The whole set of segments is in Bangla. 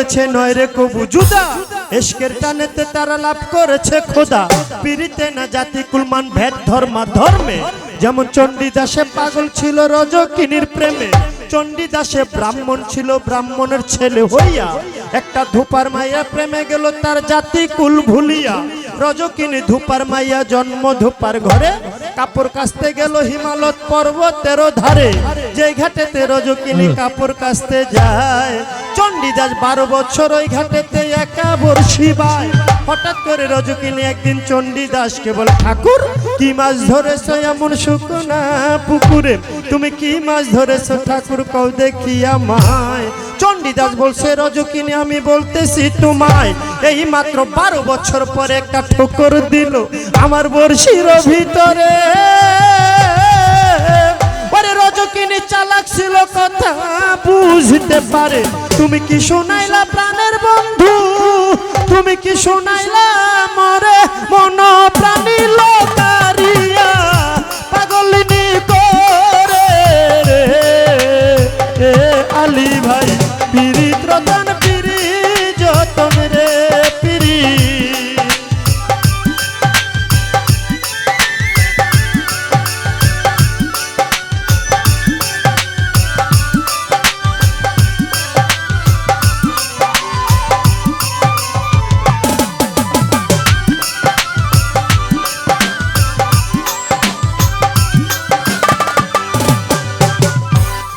করেছে নয় রে কবু জুদা, ইশকের টানেতে তারা লাভ করেছে খোদা। পিরিতে না জাতি কুলমান ভেদ ধর্মা ধর্মে, যেমন চণ্ডীদাসে পাগল ছিল রজকিনীর প্রেমে। চণ্ডীদাসে ব্রাহ্মণ ছিল, ব্রাহ্মণের ছেলে হইয়া একটা ধূপার মাইয়া প্রেমে গেল তার জাতি কুল ভুলিয়া। রজকিনী ধূপার মাইয়া জন্ম ধূপার ঘরে, কাপড় কাচতে গেল হিমালয় পর্বতের ধারে। যে ঘাটেতে রজকিনী কাপড় কাচতে যায়, চণ্ডীদাস 12 বছর ওই ঘাটেতে একা বর্ষি বায়। হঠাৎ করে রজকিনী একদিন চণ্ডীদাসকে বলে, ঠাকুর কি মাছ ধরেছো এমন শুকনা পুকুরে, তুমি কি মাছ ধরেছো ঠাকুর কও দেখি আমায়। চণ্ডীদাস বলছে, রজকিনী আমি বলতেছি তোমায়, এই মাত্র 12 বছর পরে একটা ঠোকর দিল আমার বর্ষির ভিতরে। পরে রজকিনী চালাক ছিল, কথা বুঝতে পারে। তুমি কি শোনাইলা প্রাণের বন্ধু, তুমি কি শোনাইলা মরে মন প্রাণী লোকারিয়া, পাগলিনী করে রে আলী ভাই পিরিত রতন পিরি যতন রে পিরি।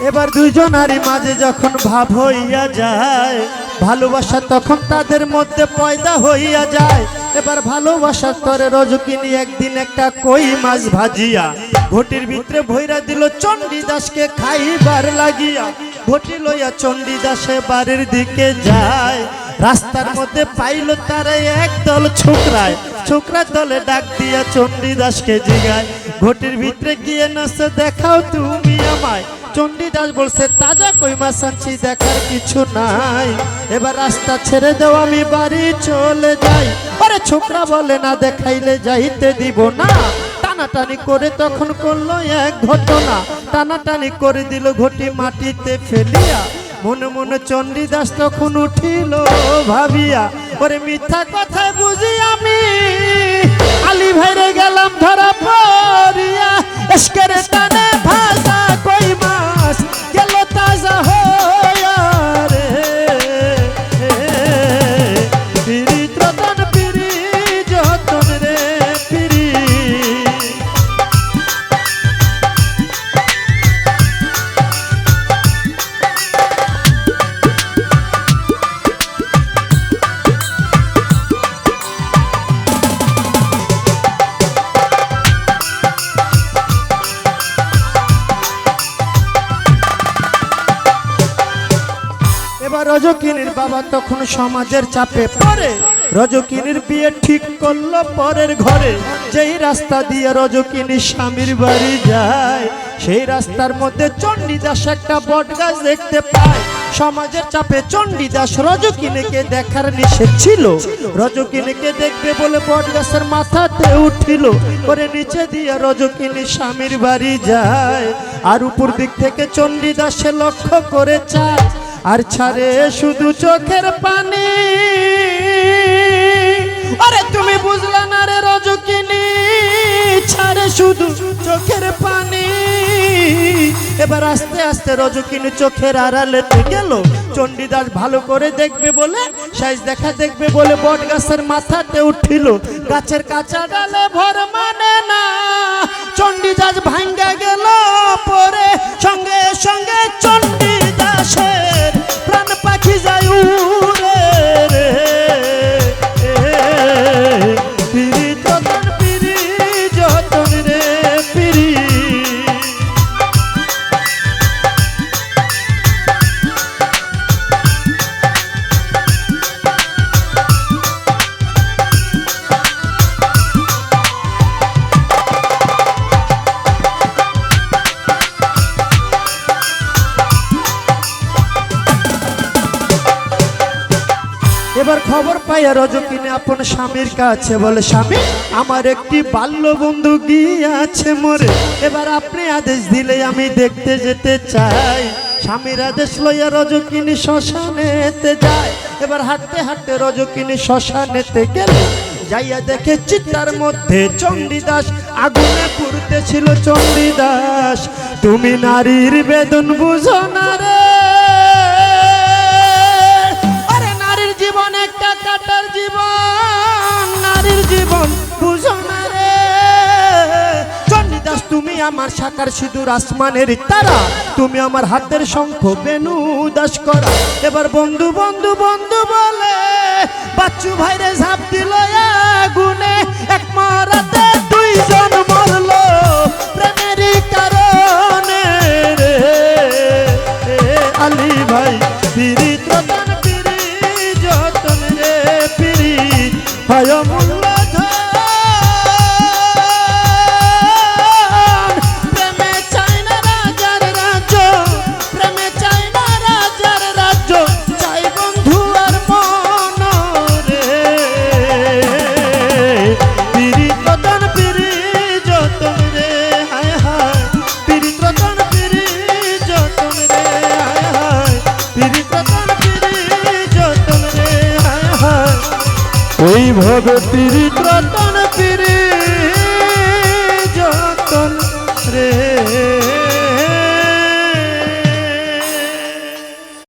এবার দুইজনারই মাঝে যখন ভাব হইয়া যায়, ভালোবাসা তখন তাদের মধ্যে পয়দা হইয়া যায়। এবার ভালোবাসার তরে রজকিনী একদিন একটা কই মাছ ভাজিয়া ঘটির ভিতরে ভইরা দিল চণ্ডীদাসকে খাইবার লাগিয়া। ঘটি লইয়া চণ্ডীদাসে বাড়ির দিকে যায়, রাস্তার মধ্যে পাইল তারা একদল ছোকরায়। ছোকরা দলে ডাক দিয়া চণ্ডীদাসকে জিগায়, ঘটির ভিতরে গিয়ে নাচে দেখাও তুমি আমায়। চণ্ডীদাস বলছে, তাজা কই মাছ আনছি দেখার কিছু নাই, এবার রাস্তা ছেড়ে দাও আমি বাড়ি চলে যাই। আরে ছোকরা বলে, না দেখাইলে যাইতে দিব না। টানাটানি করে তখন করলো এক ঘটনা, টানাটানি করে দিল ঘটি মাটিতে ফেলিয়া। মনে মনে চণ্ডীদাস তখন উঠিল ভাবিয়া, ওরে মিথ্যা কথায় বুঝি আমি আলী ভাইরে গেলাম ধরা পড়িয়া। ইশকের টানে ভাষা কই মাছ গেল তাজা হইয়া রে পিরিত রতন পিরি যতন রে পিরি। এবার রজকিনীর বাবা তখন সমাজের চাপে পড়ে, রজকিনীর বিয়ে ঠিক করলো পরের ঘরে। যেই রাস্তা দিয়ে রজকিনী স্বামীর বাড়ি যায়, সেই রাস্তার মধ্যে চণ্ডীদাস একটা বট গাছ দেখতে পায়। সমাজের চাপে চণ্ডীদাস রজকিনীকে দেখার নিষেধ ছিল, রজকিনীকে দেখবে বলে বট গাছের মাথাতে উঠিল। করে নিচে দিয়ে রজকিনী স্বামীর বাড়ি যায়, আর উপর দিক থেকে চণ্ডীদাসে লক্ষ্য করে চায়, আর ছাড়ে শুধু চোখের পানি। আরে তুমি বুঝলা না রে রজকিনী, ছাড়ে শুধু চোখের পানি। এবার আস্তে আস্তে রজকিনী চোখের আড়ালে গেল। চণ্ডীদাস ভালো করে দেখবে বলে, সাইজ দেখা দেখবে বলে বট গাছের মাথাতে উঠিল। গাছের কাঁচা ডালে ভর মানে না, চণ্ডীদাস ভাঙ্গা গেল পরে। সঙ্গে সঙ্গে চণ্ডীদাসের প্রাণ পাখি যায় উড়ে রে পিরিত রতন পিরি যতন রে পিরি। এবার খবর পাইয়া রজকিনী আপন স্বামীর কাছে বলে, স্বামী আমার একটি বাল্য বন্ধু গিয়েছে মরে, এবার আপনি আদেশ দিলে আমি দেখতে যেতে চাই। স্বামীরা দেশ লইয়া রজকিনী শ্মশানেতে যায়। এবার হাঁটতে হাঁটতে রজকিনী শ্মশানেতে গেল, যাইয়া দেখে চিতার মধ্যে চণ্ডীদাস আগুনে পুড়তেছিল। চণ্ডীদাস তুমি নারীর বেদন বুঝো না রে, আরে নারীর জীবন একটা কাটার জীবন, নারীর জীবন বুঝো না রে। চণ্ডীদাস তুমি আমার শাখার সিঁদুর আসমানের তারা, তুমি আমার হাতের শঙ্খ বেনু দাস করা। এবার বন্ধু বন্ধু বন্ধু বলে বাচ্চু ভাইরে ঝাঁপ দিল আগুনে, এক মারাতে দুইজন মরলো প্রেমেরই কারণে রে। আলী ভাই পিরিত রতন পিরিত যতন রে, পিরিত হয় মূল্য ওই ভগতির রতন